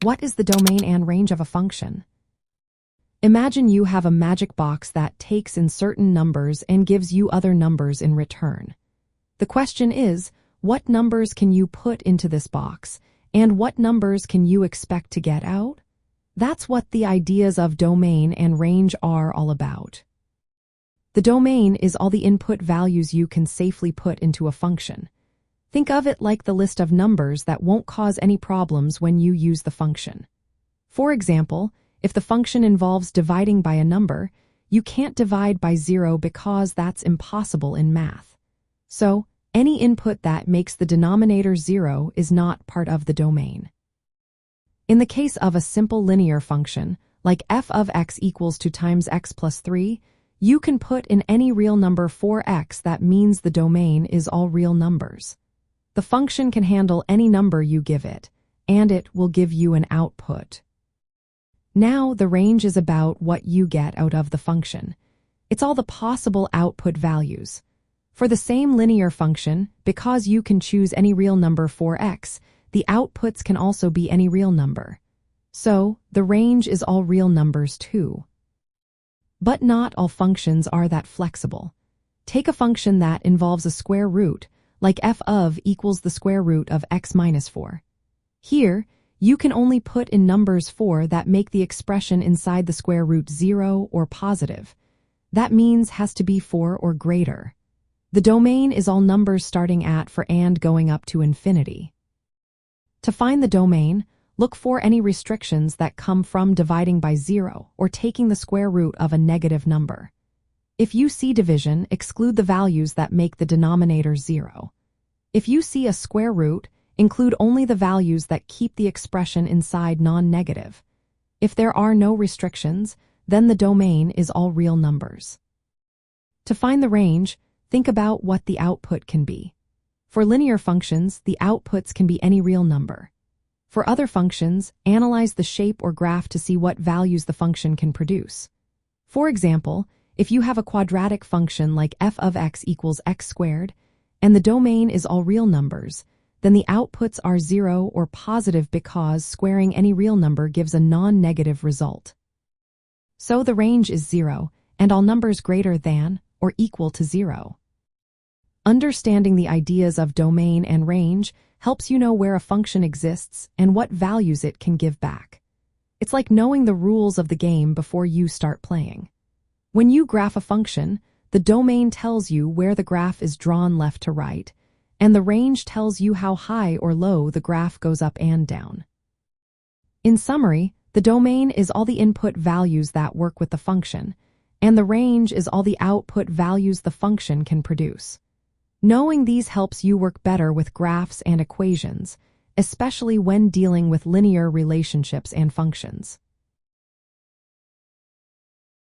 What is the domain and range of a function? Imagine you have a magic box that takes in certain numbers and gives you other numbers in return. The question is, what numbers can you put into this box, and what numbers can you expect to get out? That's what the ideas of domain and range are all about. The domain is all the input values you can safely put into a function. Think of it like the list of numbers that won't cause any problems when you use the function. For example, if the function involves dividing by a number, you can't divide by 0 because that's impossible in math. So, any input that makes the denominator 0 is not part of the domain. In the case of a simple linear function, like f of x equals 2 times x plus 3, you can put in any real number for x. That means the domain is all real numbers. The function can handle any number you give it, and it will give you an output. Now the range is about what you get out of the function. It's all the possible output values. For the same linear function, because you can choose any real number for x, the outputs can also be any real number. So, the range is all real numbers too. But not all functions are that flexible. Take a function that involves a square root, like f of equals the square root of x minus 4. Here, you can only put in numbers 4 that make the expression inside the square root 0 or positive. That means has to be 4 or greater. The domain is all numbers starting at 4 and going up to infinity. To find the domain, look for any restrictions that come from dividing by 0 or taking the square root of a negative number. If you see division, exclude the values that make the denominator 0. If you see a square root, include only the values that keep the expression inside non-negative. If there are no restrictions, then the domain is all real numbers. To find the range, think about what the output can be. For linear functions, the outputs can be any real number. For other functions, analyze the shape or graph to see what values the function can produce. For example, if you have a quadratic function like f of x equals x squared, and the domain is all real numbers, then the outputs are 0 or positive because squaring any real number gives a non-negative result. So the range is 0, and all numbers greater than or equal to 0. Understanding the ideas of domain and range helps you know where a function exists and what values it can give back. It's like knowing the rules of the game before you start playing. When you graph a function, the domain tells you where the graph is drawn left to right, and the range tells you how high or low the graph goes up and down. In summary, the domain is all the input values that work with the function, and the range is all the output values the function can produce. Knowing these helps you work better with graphs and equations, especially when dealing with linear relationships and functions.